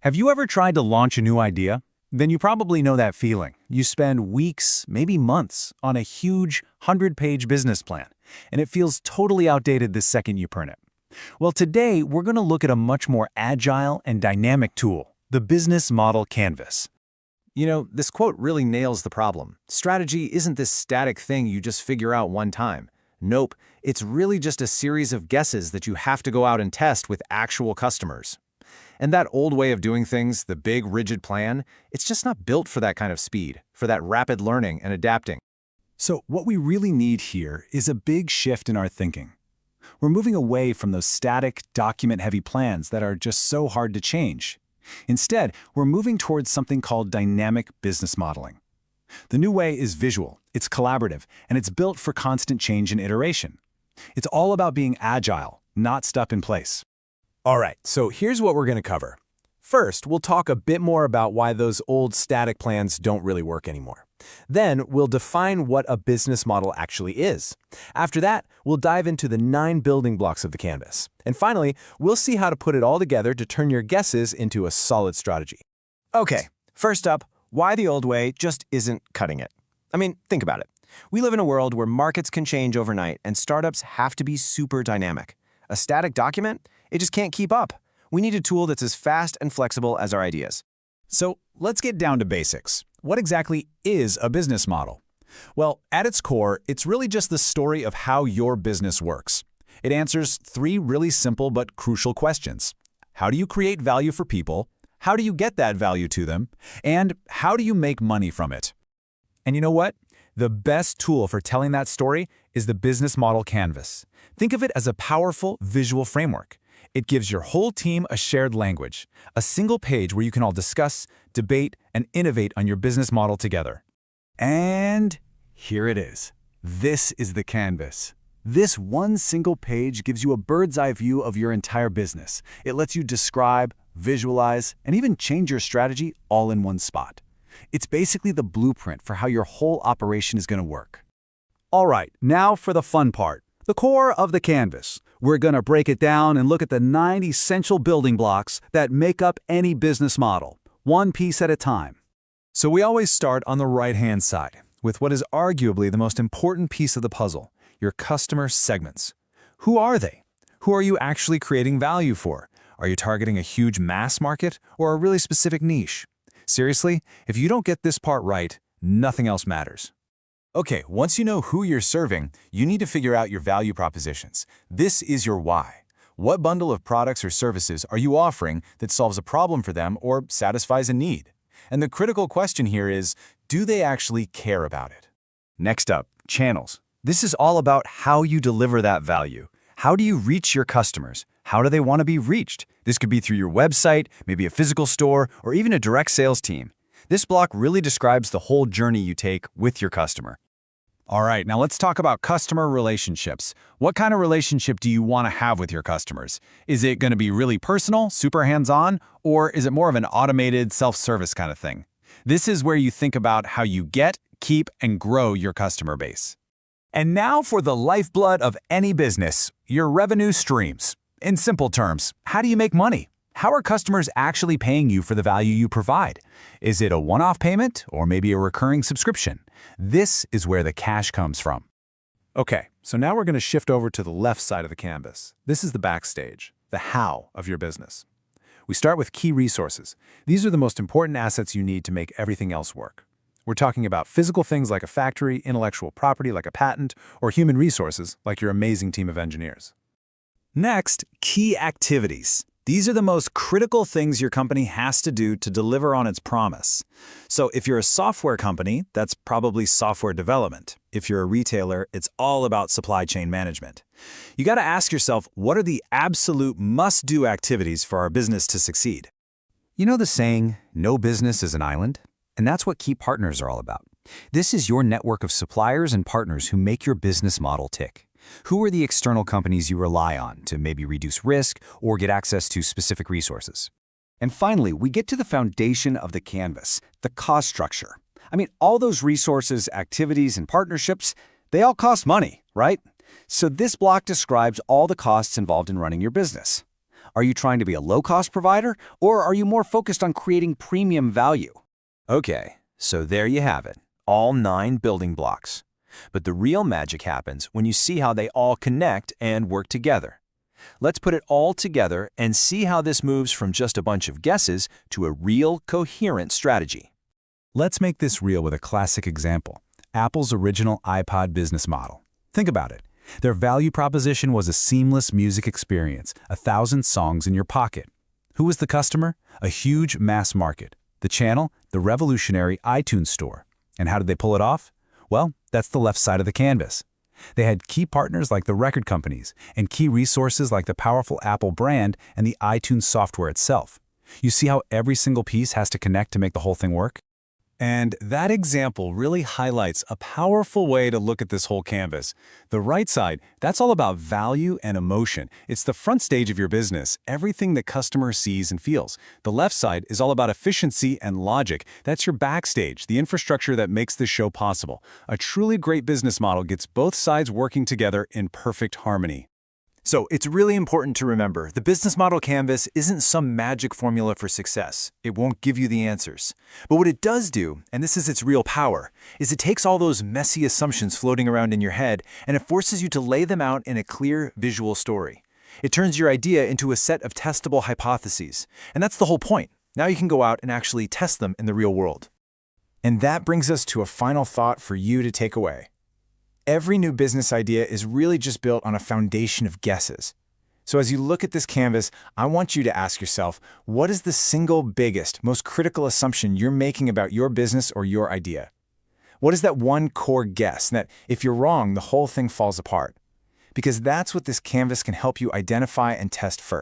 Have you ever tried to launch a new idea? Then you probably know that feeling. You spend weeks, maybe months, on a huge 100-page business plan, and it feels totally outdated the second you print it. Well, today we're going to look at a much more agile and dynamic tool, the Business Model Canvas. You know, this quote really nails the problem. Strategy isn't this static thing you just figure out one time. Nope, it's really just a series of guesses that you have to go out and test with actual customers. And that old way of doing things, the big rigid plan, it's just not built for that kind of speed, for that rapid learning and adapting. So what we really need here is a big shift in our thinking. We're moving away from those static, document-heavy plans that are just so hard to change. Instead, we're moving towards something called dynamic business modeling. The new way is visual, it's collaborative, and it's built for constant change and iteration. It's all about being agile, not stuck in place. All right, so here's what we're going to cover. First, we'll talk a bit more about why those old static plans don't really work anymore. Then, we'll define what a business model actually is. After that, we'll dive into the 9 building blocks of the canvas. And finally, we'll see how to put it all together to turn your guesses into a solid strategy. Okay, first up, why the old way just isn't cutting it. I mean, think about it. We live in a world where markets can change overnight and startups have to be super dynamic. A static document? It just can't keep up. We need a tool that's as fast and flexible as our ideas. So let's get down to basics. What exactly is a business model? Well, at its core, it's really just the story of how your business works. It answers 3 really simple but crucial questions. How do you create value for people? How do you get that value to them? And how do you make money from it? And you know what? The best tool for telling that story is the Business Model Canvas. Think of it as a powerful visual framework. It gives your whole team a shared language, a single page where you can all discuss, debate, and innovate on your business model together. And here it is. This is the canvas. This one single page gives you a bird's-eye view of your entire business. It lets you describe, visualize, and even change your strategy all in one spot. It's basically the blueprint for how your whole operation is going to work. All right, now for the fun part, the core of the canvas. We're going to break it down and look at the 9 essential building blocks that make up any business model, one piece at a time. So we always start on the right-hand side, with what is arguably the most important piece of the puzzle, your customer segments. Who are they? Who are you actually creating value for? Are you targeting a huge mass market or a really specific niche? Seriously, if you don't get this part right, nothing else matters. Okay, once you know who you're serving, you need to figure out your value propositions. This is your why. What bundle of products or services are you offering that solves a problem for them or satisfies a need? And the critical question here is, do they actually care about it? Next up, channels. This is all about how you deliver that value. How do you reach your customers? How do they want to be reached? This could be through your website, maybe a physical store, or even a direct sales team. This block really describes the whole journey you take with your customer. All right, now let's talk about customer relationships. What kind of relationship do you want to have with your customers? Is it going to be really personal, super hands-on, or is it more of an automated, self-service kind of thing? This is where you think about how you get, keep, and grow your customer base. And now for the lifeblood of any business, your revenue streams. In simple terms, how do you make money? How are customers actually paying you for the value you provide? Is it a one-off payment or maybe a recurring subscription? This is where the cash comes from. Okay, so now we're going to shift over to the left side of the canvas. This is the backstage, the how of your business. We start with key resources. These are the most important assets you need to make everything else work. We're talking about physical things like a factory, intellectual property like a patent, or human resources like your amazing team of engineers. Next, key activities. These are the most critical things your company has to do to deliver on its promise. So if you're a software company, that's probably software development. If you're a retailer, it's all about supply chain management. You got to ask yourself, what are the absolute must-do activities for our business to succeed? You know the saying, no business is an island? And that's what key partners are all about. This is your network of suppliers and partners who make your business model tick. Who are the external companies you rely on to maybe reduce risk or get access to specific resources? And finally, we get to the foundation of the canvas, the cost structure. I mean, all those resources, activities, and partnerships, they all cost money, right? So this block describes all the costs involved in running your business. Are you trying to be a low-cost provider, or are you more focused on creating premium value? Okay, so there you have it, all 9 building blocks. But the real magic happens when you see how they all connect and work together. Let's put it all together and see how this moves from just a bunch of guesses to a real, coherent strategy. Let's make this real with a classic example, Apple's original iPod business model. Think about it. Their value proposition was a seamless music experience, 1,000 songs in your pocket. Who was the customer? A huge mass market. The channel? The revolutionary iTunes Store. And how did they pull it off? Well, that's the left side of the canvas. They had key partners like the record companies and key resources like the powerful Apple brand and the iTunes software itself. You see how every single piece has to connect to make the whole thing work? And that example really highlights a powerful way to look at this whole canvas. The right side, that's all about value and emotion. It's the front stage of your business, everything the customer sees and feels. The left side is all about efficiency and logic. That's your backstage, the infrastructure that makes this show possible. A truly great business model gets both sides working together in perfect harmony. So it's really important to remember, the business model canvas isn't some magic formula for success. It won't give you the answers. But what it does do, and this is its real power, is it takes all those messy assumptions floating around in your head and it forces you to lay them out in a clear visual story. It turns your idea into a set of testable hypotheses. And that's the whole point. Now you can go out and actually test them in the real world. And that brings us to a final thought for you to take away. Every new business idea is really just built on a foundation of guesses. So as you look at this canvas, I want you to ask yourself, what is the single biggest, most critical assumption you're making about your business or your idea? What is that one core guess that if you're wrong, the whole thing falls apart? Because that's what this canvas can help you identify and test first.